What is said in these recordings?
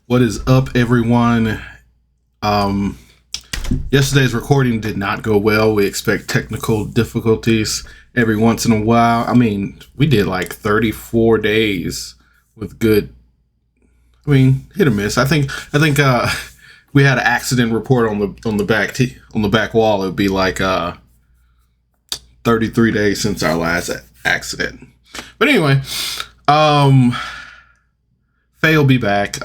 What is up, everyone? Um, Yesterday's recording did not go well. We expect technical difficulties every once in a while. I mean, we did like 34 days with good. I mean, hit or miss. I think we had an accident report on the back wall. It would be like 33 days since our last accident. But anyway, Faye will be back.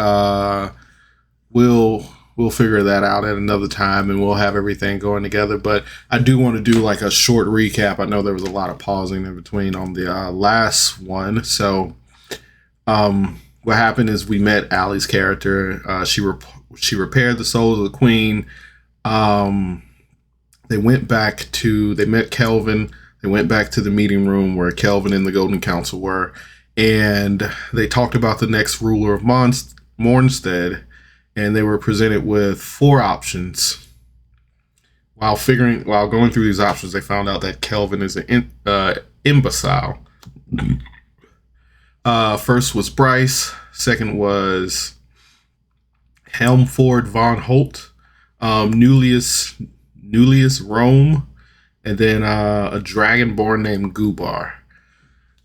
We'll figure that out at another time, and we'll have everything going together. But I do want to do like a short recap. I know there was a lot of pausing in between on the last one. So, what happened is we met Allie's character. She repaired the soul of the queen. They met Kelvin. They went back to the meeting room where Kelvin and the Golden Council were, and they talked about the next ruler of Mornstead, and they were presented with 4 options. While going through these options, they found out that Kelvin is an imbecile. First was Bryce. Second was Helmford von Holt. Nullius Rome. And then a dragonborn named Gubar.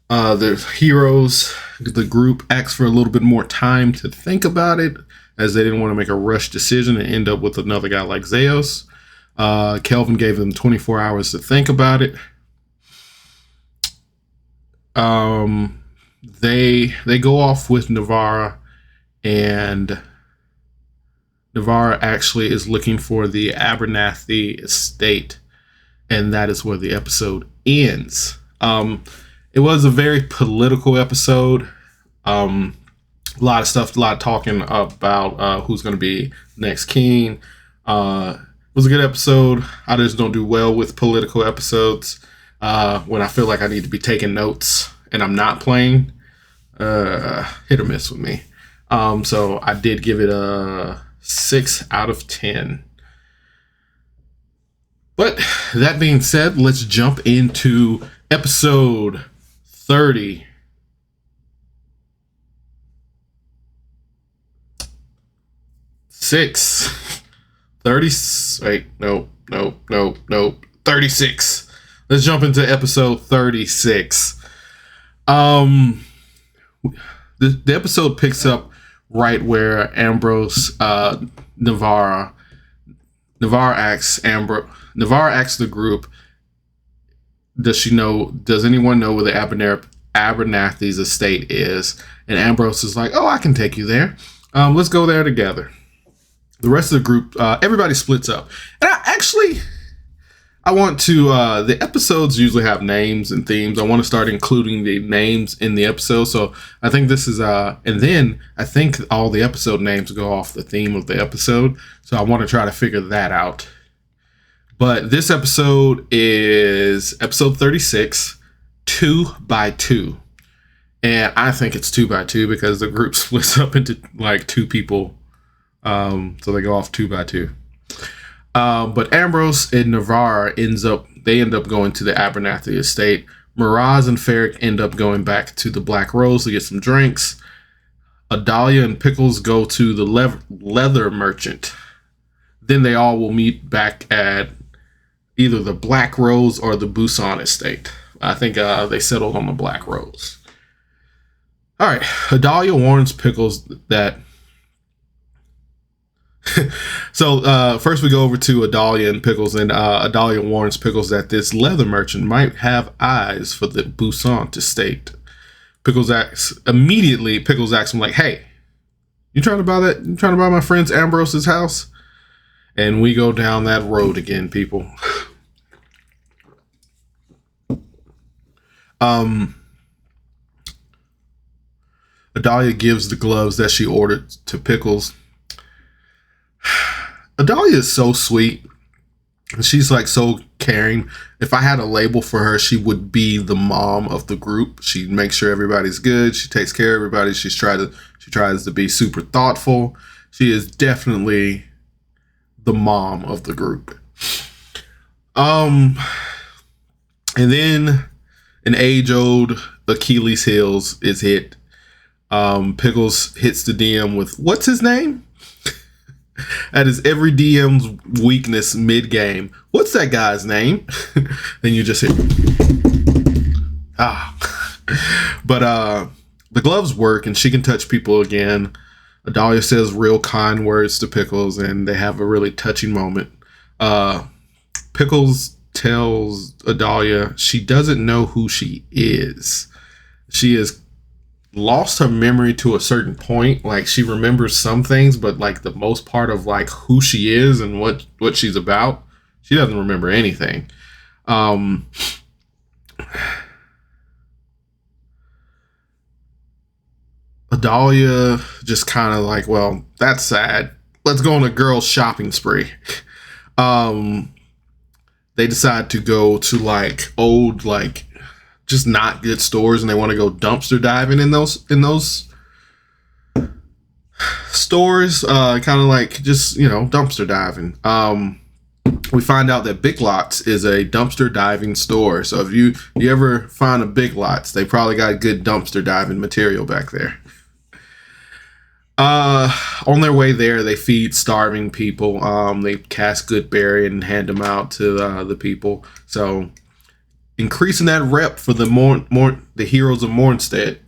The heroes, the group asked for a little bit more time to think about it, as they didn't want to make a rush decision and end up with another guy like Zeus. Kelvin gave them 24 hours to think about it. They go off with Navarra, and Navarra actually is looking for the Abernathy estate, and that is where the episode ends. It was a very political episode. A lot of stuff, a lot of talking about who's going to be next king. It was a good episode. I just don't do well with political episodes when I feel like I need to be taking notes and I'm not playing. Hit or miss with me. So I did give it a 6 out of 10. But that being said, let's jump into episode 30. Nope. 36. Let's jump into episode 36. The episode picks up right where Ambrose, Navarra asks the group, does anyone know where the Abernathy's estate is? And Ambrose is like, oh, I can take you there. Let's go there together. The rest of the group, everybody splits up. And I want to, the episodes usually have names and themes. I want to start including the names in the episode. So I think this is, and then I think all the episode names go off the theme of the episode. So I want to try to figure that out. But this episode is episode 36, 2 by 2. And I think it's 2 by 2 because the group splits up into like 2 people. So they go off 2 by 2. But Ambrose and Navarra end up going to the Abernathy estate. Miraz and Ferric end up going back to the Black Rose to get some drinks. Adalia and Pickles go to the leather merchant. Then they all will meet back at either the Black Rose or the Busan estate. I think they settled on the Black Rose. All right. Adalia warns Pickles that... So first we go over to Adalia and Pickles, and Adalia warns Pickles that this leather merchant might have eyes for the Busan estate. Pickles asks him like, hey, you trying to buy that? You trying to buy my friend's Ambrose's house? And we go down that road again, people. Adalia gives the gloves that she ordered to Pickles. Adalia is so sweet. She's like so caring. If I had a label for her, she would be the mom of the group. She makes sure everybody's good. She takes care of everybody. She tries to be super thoughtful. She is definitely the mom of the group. And then an age-old Achilles heels is hit. Pickles hits the DM with, "What's his name?" That is every DM's weakness mid-game. "What's that guy's name?" Then you just hit. But the gloves work, and she can touch people again. Adalia says real kind words to Pickles, and they have a really touching moment. Pickles tells Adalia she doesn't know who she is. She has lost her memory to a certain point. Like, she remembers some things, but like the most part of like who she is and what she's about, she doesn't remember anything. Adalia just kind of like, well, that's sad. Let's go on a girls' shopping spree. They decide to go to like old, like just not good stores, and they want to go dumpster diving in those stores. Kind of like just, dumpster diving. We find out that Big Lots is a dumpster diving store. So if you ever find a Big Lots, they probably got good dumpster diving material back there. On their way there, they feed starving people. They cast Goodberry and hand them out to the people. So increasing that rep for the heroes of Mornstead.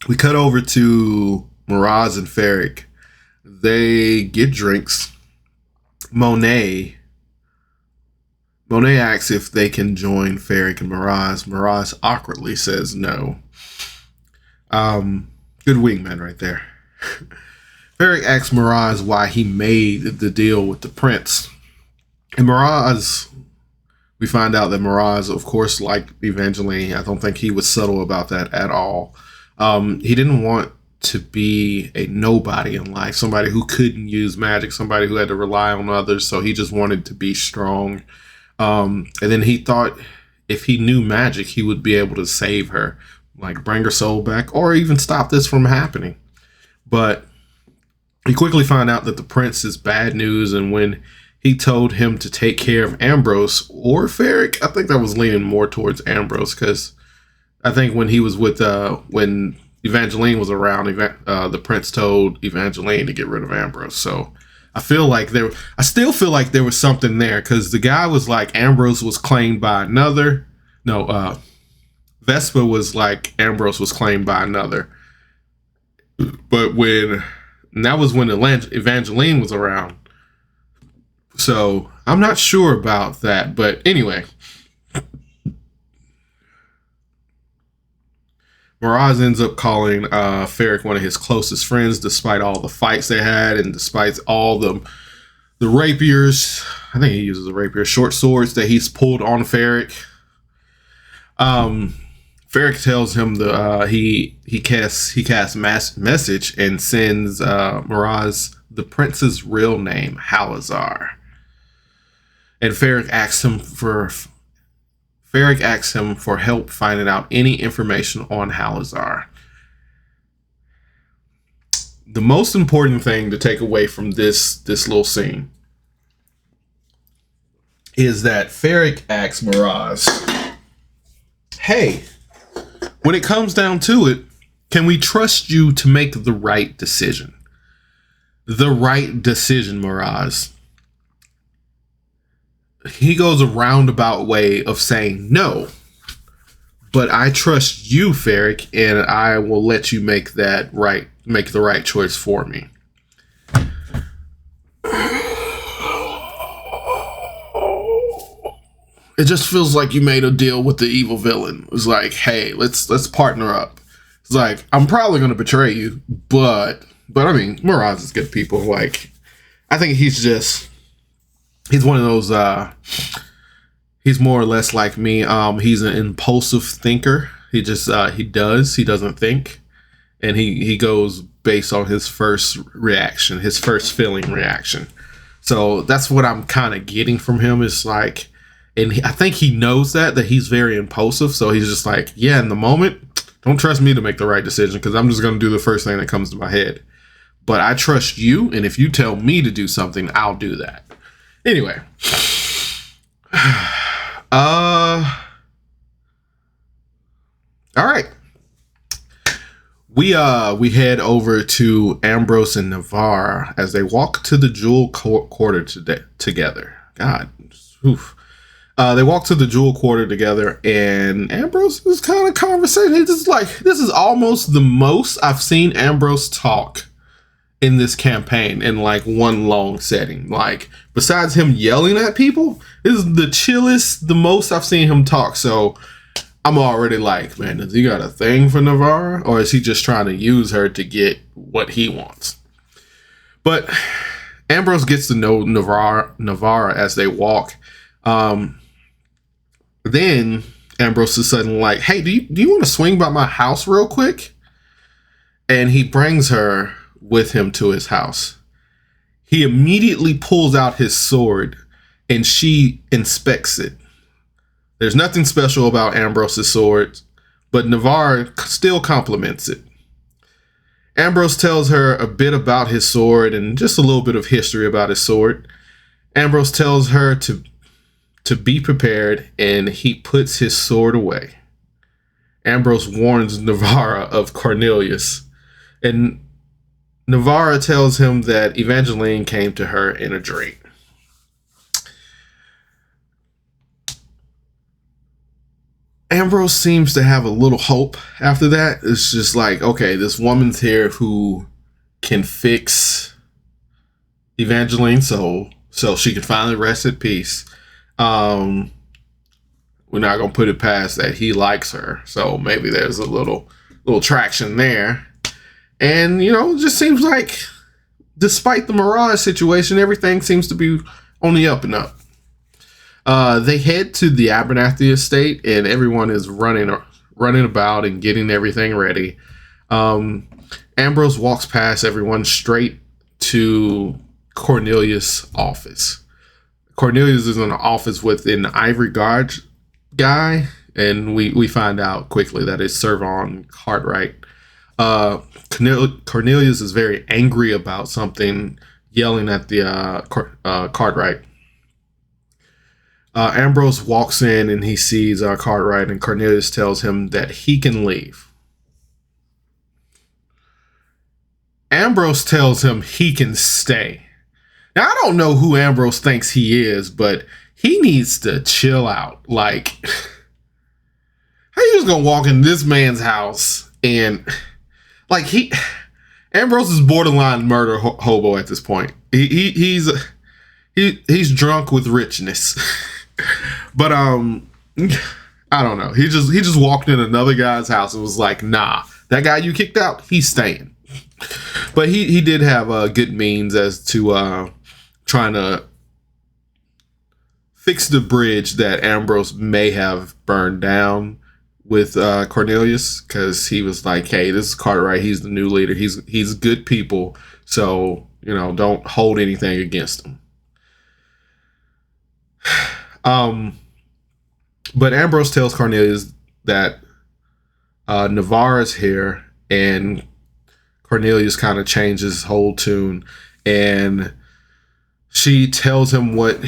We cut over to Miraz and Ferric. They get drinks. Monet asks if they can join Ferric and Miraz. Miraz awkwardly says no. Good wingman right there. Ferric asks Miraz why he made the deal with the prince. And Miraz, we find out that Miraz, of course, liked Evangeline. I don't think he was subtle about that at all. He didn't want to be a nobody in life, somebody who couldn't use magic, somebody who had to rely on others. So he just wanted to be strong. And then he thought if he knew magic, he would be able to save her, like bring her soul back, or even stop this from happening. But he quickly found out that the prince is bad news, and when he told him to take care of Ambrose or Ferric, I think that was leaning more towards Ambrose, because I think when he was with when Evangeline was around, the prince told Evangeline to get rid of Ambrose. So I still feel like there was something there, because the guy was like Ambrose was claimed by another. No, Vespa was like Ambrose was claimed by another. But that was when Evangeline was around. So I'm not sure about that. But anyway, Miraz ends up calling Ferric one of his closest friends, despite all the fights they had and despite all the rapiers. I think he uses a rapier, short swords that he's pulled on Ferric. Ferric tells him he casts mass message and sends Miraz the prince's real name, Halazar. And Ferric asks him for help finding out any information on Halazar. The most important thing to take away from this little scene is that Ferric asks Miraz, "Hey, when it comes down to it, can we trust you to make the right decision?" The right decision, Miraz. He goes a roundabout way of saying no, but I trust you, Ferric, and I will let you make the right choice for me. It just feels like you made a deal with the evil villain. It's like, hey, let's partner up. It's like, I'm probably going to betray you, but I mean, Miraz is good people. Like, I think he's one of those, he's more or less like me. He's an impulsive thinker. He doesn't think. And he goes based on his first reaction, his first feeling reaction. So that's what I'm kind of getting from him. Is like, and I think he knows that he's very impulsive. So he's just like, yeah, in the moment, don't trust me to make the right decision, because I'm just going to do the first thing that comes to my head. But I trust you, and if you tell me to do something, I'll do that. Anyway, All right. We head over to Ambrose and Navarre as they walk to the Jewel Quarter together. God, oof. They walk to the Jewel Quarter together, and Ambrose is kind of conversating. He's just like, this is almost the most I've seen Ambrose talk in this campaign in like one long setting. Like, besides him yelling at people, this is the chillest, the most I've seen him talk. So I'm already like, man, does he got a thing for Navarre, or is he just trying to use her to get what he wants? But Ambrose gets to know Navarre as they walk. Then Ambrose is suddenly like, hey, do you want to swing by my house real quick? And he brings her with him to his house. He immediately pulls out his sword and she inspects it. There's nothing special about Ambrose's sword, but Navarre still compliments it. Ambrose tells her a bit about his sword and just a little bit of history about his sword. Ambrose tells her to be prepared, and he puts his sword away. Ambrose warns Navarre of Cornelius, and Navarre tells him that Evangeline came to her in a dream. Ambrose seems to have a little hope after that. It's just like, okay, this woman's here who can fix Evangeline's soul so she can finally rest at peace. We're not going to put it past that he likes her. So maybe there's a little traction there. And, you know, it just seems like despite the Mirage situation, everything seems to be on the up and up. They head to the Abernathy estate, and everyone is running about and getting everything ready. Ambrose walks past everyone straight to Cornelius' office. Cornelius is in the office with an Ivory Guard guy, and we find out quickly that it's Servon Cartwright. Cornelius is very angry about something, yelling at the Cartwright. Ambrose walks in and he sees Cartwright, and Cornelius tells him that he can leave. Ambrose tells him he can stay. Now, I don't know who Ambrose thinks he is, but he needs to chill out. Like, how you just gonna walk in this man's house and like Ambrose is borderline murder hobo at this point. He's drunk with richness. But I don't know. He just walked in another guy's house and was like, nah, that guy you kicked out, he's staying. But he did have good means as to trying to fix the bridge that Ambrose may have burned down with Cornelius, because he was like, hey, this is Cartwright, he's the new leader, he's good people, so, you know, don't hold anything against him. But Ambrose tells Cornelius that Navarre is here, and Cornelius kind of changes his whole tune, and she tells him what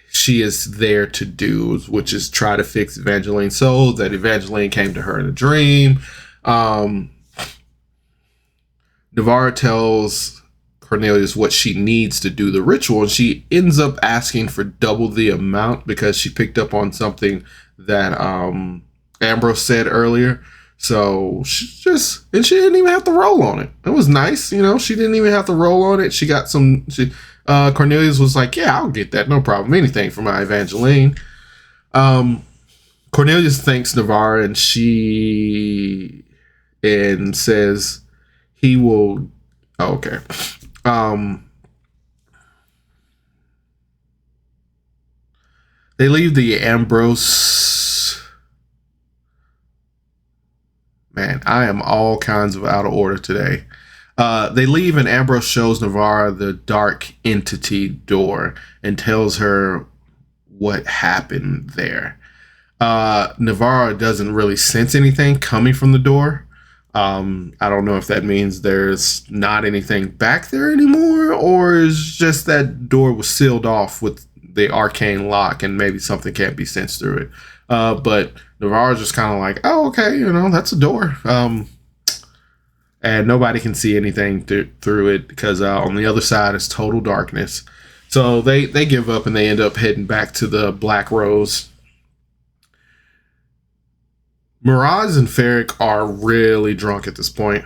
she is there to do, which is try to fix Evangeline's soul, that Evangeline came to her in a dream. Navarre tells Cornelius what she needs to do the ritual, and she ends up asking for double the amount because she picked up on something that Ambrose said earlier. So she didn't even have to roll on it. It was nice, you know. She didn't even have to roll on it. She got Cornelius was like, yeah, I'll get that, no problem, anything for my Evangeline. Cornelius thanks Navarre, and says he will. Oh, okay. They leave the Ambrose. Man, I am all kinds of out of order today. They leave, and Ambrose shows Navarre the dark entity door and tells her what happened there. Navarre doesn't really sense anything coming from the door. I don't know if that means there's not anything back there anymore, or is just that door was sealed off with the arcane lock and maybe something can't be sensed through it. But Navarro's just kind of like, oh, okay, you know, that's a door. And nobody can see anything through it because on the other side is total darkness. So they give up and they end up heading back to the Black Rose. Miraz and Ferric are really drunk at this point.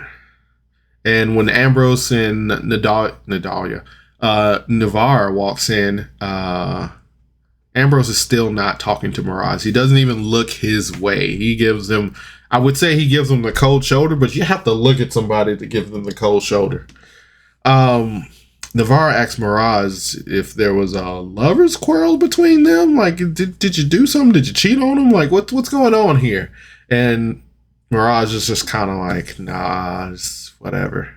And when Ambrose and Navarre walks in, Ambrose is still not talking to Miraz. He doesn't even look his way. He gives him, I would say he gives him the cold shoulder, but you have to look at somebody to give them the cold shoulder. Navarre asks Miraz if there was a lover's quarrel between them. Like, did you do something? Did you cheat on him? Like, what's going on here? And Miraz is just kind of like, nah, it's whatever.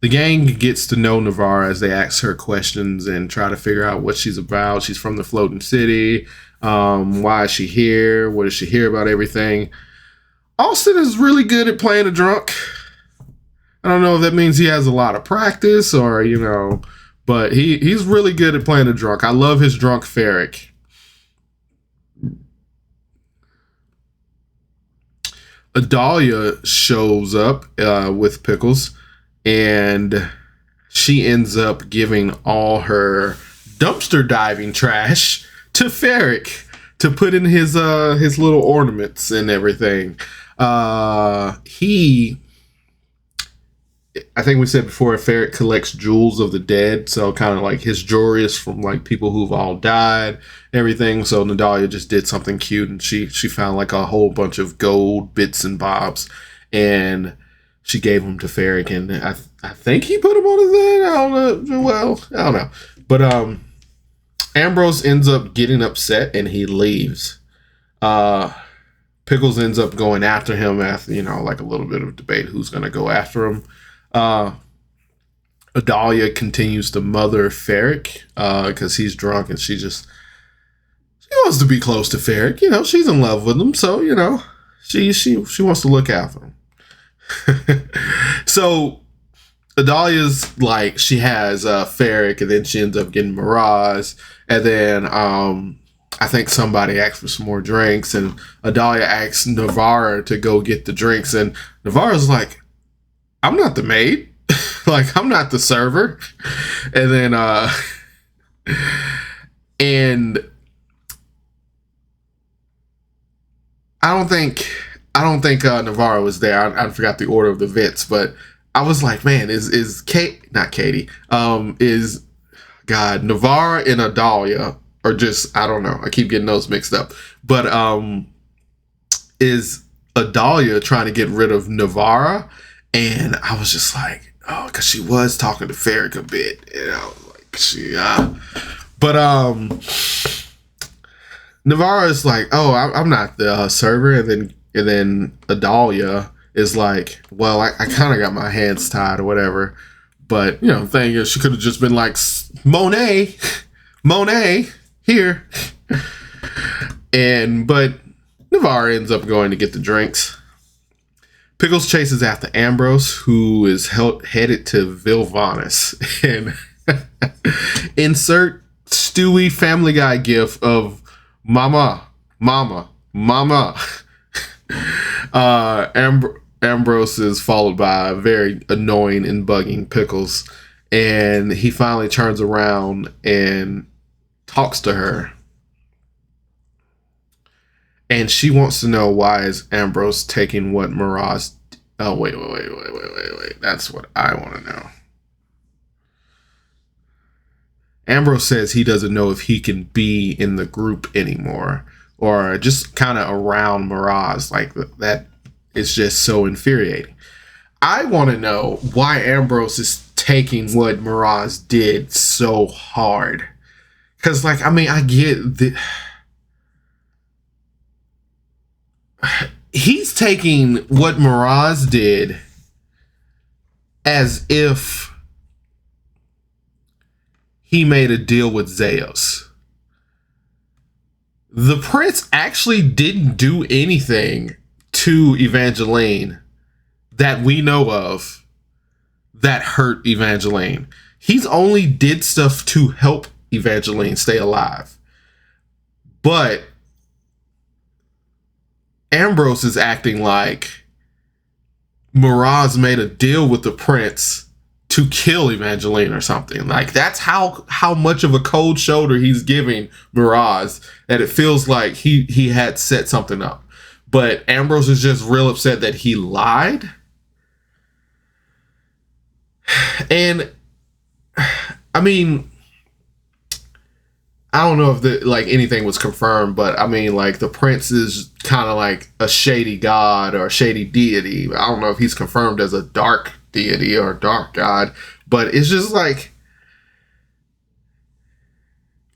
The gang gets to know Navarre as they ask her questions and try to figure out what she's about. She's from the floating city. Why is she here? What does she hear about everything? Austin is really good at playing a drunk. I don't know if that means he has a lot of practice or, you know, but he's really good at playing a drunk. I love his drunk Ferric. Adalia shows up with Pickles, and she ends up giving all her dumpster diving trash to Ferric to put in his little ornaments and everything. I think we said before, Ferric collects jewels of the dead, so kind of like his jewelry is from like people who've all died, everything. So Nadalia just did something cute, and she found like a whole bunch of gold bits and bobs, and she gave them to Ferric, and I think he put them on his head. I don't know. Well, I don't know, but Ambrose ends up getting upset and he leaves. Pickles ends up going after him after, you know, like a little bit of debate who's going to go after him. Adalia continues to mother Ferric because he's drunk and she wants to be close to Ferric. You know, she's in love with him, so you know she wants to look after him. So Adalia's like, she has Ferric, and then she ends up getting Miraz, and then I think somebody asked for some more drinks, and Adalia asks Navarre to go get the drinks, and Navarre's like, I'm not the maid. Like, I'm not the server. And then and I don't think Navarre was there. I forgot the order of the vets, but I was like, man, is Navarre and Adalia, or just, I don't know, I keep getting those mixed up, but is Adalia trying to get rid of Navarre? And I was just like, oh, because she was talking to Ferric a bit, you know, like but Navarre is like, oh, I'm not the server, and then Adalia is like, well, I kind of got my hands tied or whatever, but you know, the thing is, she could have just been like, Monet here, but Navarre ends up going to get the drinks. Pickles chases after Ambrose, who is headed to Vilvanus, and insert Stewie Family Guy gif of Mama. Ambrose is followed by a very annoying and bugging Pickles, and he finally turns around and talks to her. And she wants to know, why is Ambrose taking what Miraz... Oh, wait. That's what I want to know. Ambrose says he doesn't know if he can be in the group anymore, or just kind of around Miraz. Like, that is just so infuriating. I want to know why Ambrose is taking what Miraz did so hard. Because, like, I mean, I get the... He's taking what Miraz did as if he made a deal with Zeus. The prince actually didn't do anything to Evangeline that we know of that hurt Evangeline. He's only did stuff to help Evangeline stay alive. But Ambrose is acting like Miraz made a deal with the prince to kill Evangeline or something. Like, that's how much of a cold shoulder he's giving Miraz, that it feels like he had set something up. But Ambrose is just real upset that he lied. And I mean, I don't know if anything was confirmed, but I mean, like, the prince is kind of like a shady god or a shady deity. I don't know if he's confirmed as a dark deity or a dark god, but it's just like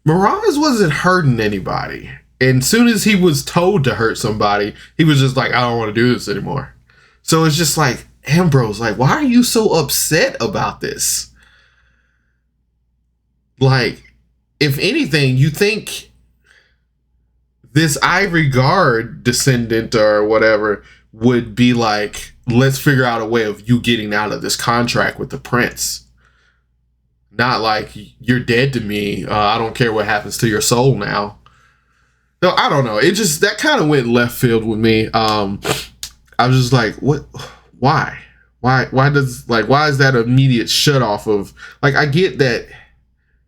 Miraz wasn't hurting anybody. And soon as he was told to hurt somebody, he was just like, I don't want to do this anymore. So it's just like, Ambrose, like, why are you so upset about this? Like, if anything, you think this Ivory Guard descendant or whatever would be like, let's figure out a way of you getting out of this contract with the prince. Not like, you're dead to me. I don't care what happens to your soul now. No, I don't know. It just, that kind of went left field with me. I was just like, what? Why? Why is that immediate shut off of, like, I get that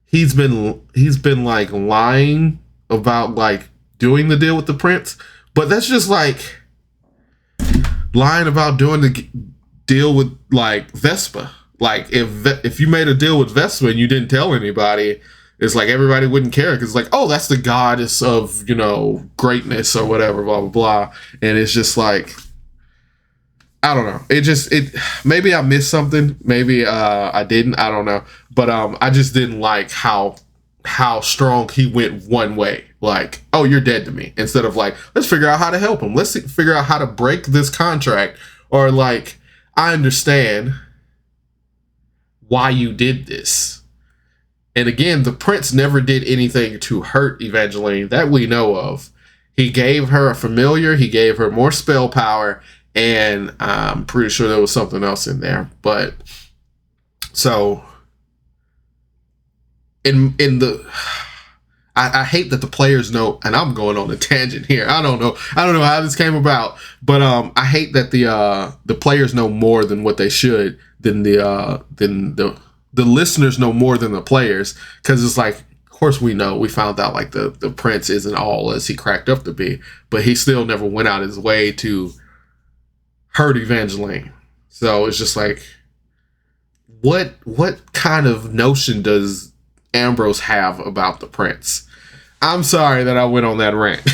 he's been like lying about like doing the deal with the prince, but that's just like lying about doing the deal with like Vespa. Like, if you made a deal with Vespa and you didn't tell anybody, it's like everybody wouldn't care, because like, oh, that's the goddess of, you know, greatness or whatever, blah blah blah. And it's just like, I don't know. It maybe I missed something. Maybe I didn't. I don't know. But I just didn't like how strong he went one way. Like, oh, you're dead to me. Instead of like, let's figure out how to help him. Let's figure out how to break this contract. Or like, I understand why you did this. And again, the prince never did anything to hurt Evangeline that we know of. He gave her a familiar. He gave her more spell power. And I'm pretty sure there was something else in there. But so I hate that the players know, and I'm going on a tangent here. I don't know how this came about, but I hate that the players know more than what they should, than the listeners know more than the players, because it's like, of course we found out like the prince isn't all as he cracked up to be, but he still never went out his way to hurt Evangeline. So it's just like, what kind of notion does Ambrose have about the prince? I'm sorry that I went on that rant.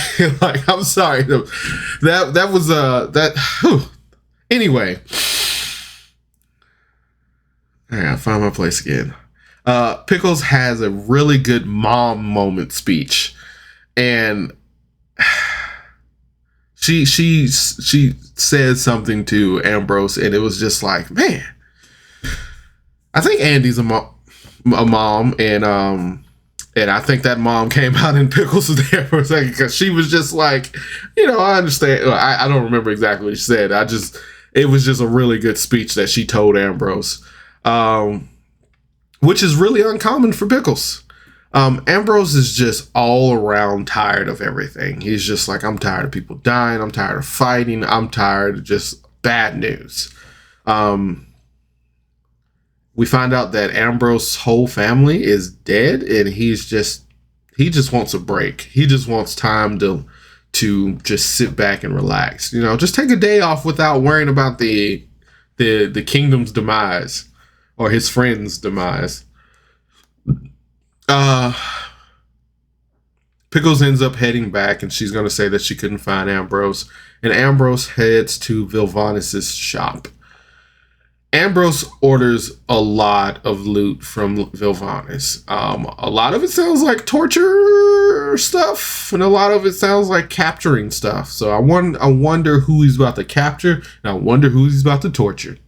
Like, I'm sorry. That was anyway. I gotta find my place again. Pickles has a really good mom moment speech, and she said something to Ambrose, and it was just like, man, I think Andy's a mom, and I think that mom came out and Pickles was there for a second, because she was just like, you know, I understand. I don't remember exactly what she said. It was just a really good speech that she told Ambrose, which is really uncommon for Pickles. Ambrose is just all around tired of everything. He's just like, I'm tired of people dying. I'm tired of fighting. I'm tired of just bad news. We find out that Ambrose's whole family is dead, and he just wants a break. He just wants time to just sit back and relax. You know, just take a day off without worrying about the kingdom's demise or his friend's demise. Pickles ends up heading back, and she's going to say that she couldn't find Ambrose, and Ambrose heads to Vilvanis's shop. Ambrose orders a lot of loot from Vilvanis. A lot of it sounds like torture stuff, and a lot of it sounds like capturing stuff. So I wonder who he's about to capture, and I wonder who he's about to torture.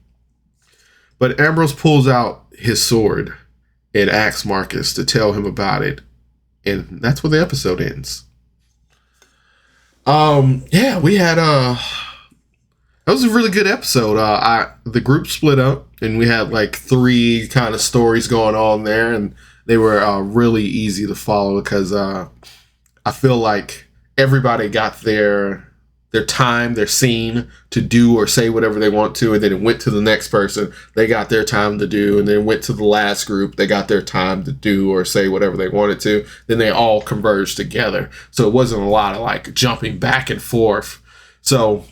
But Ambrose pulls out his sword and asks Marcus to tell him about it, and that's where the episode ends. Yeah, we had that was a really good episode. The group split up, and we had like 3 kind of stories going on there, and they were really easy to follow because I feel like everybody got their time, their scene to do or say whatever they want to, and then it went to the next person. They got their time to do, and then went to the last group. They got their time to do or say whatever they wanted to. Then they all converged together. So it wasn't a lot of like jumping back and forth. So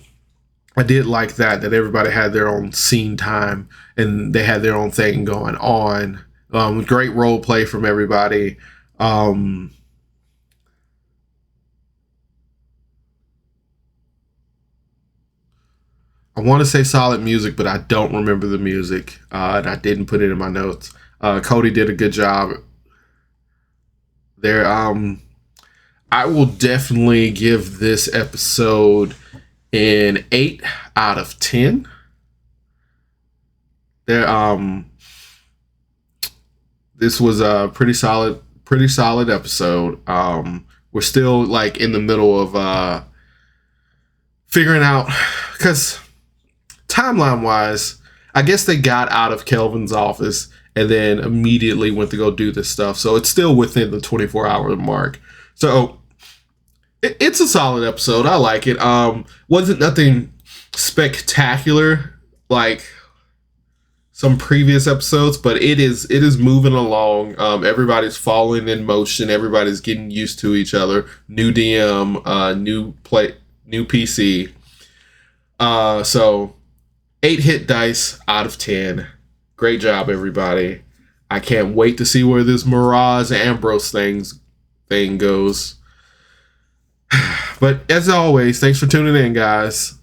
I did like that everybody had their own scene time and they had their own thing going on. Great role play from everybody. I want to say solid music, but I don't remember the music, and I didn't put it in my notes. Cody did a good job there. I will definitely give this episode an 8 out of 10. This was a pretty solid episode. We're still like in the middle of figuring out, because timeline wise, I guess they got out of Kelvin's office and then immediately went to go do this stuff. So it's still within the 24-hour mark. So it's a solid episode. I like it. Wasn't nothing spectacular like some previous episodes, but it is moving along. Everybody's falling in motion. Everybody's getting used to each other. New DM, new PC. So 8 hit dice out of 10. Great job, everybody. I can't wait to see where this Mirage Ambrose thing goes. But as always, thanks for tuning in, guys.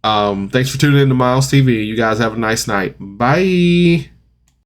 Thanks for tuning in to Miles TV. You guys have a nice night. Bye.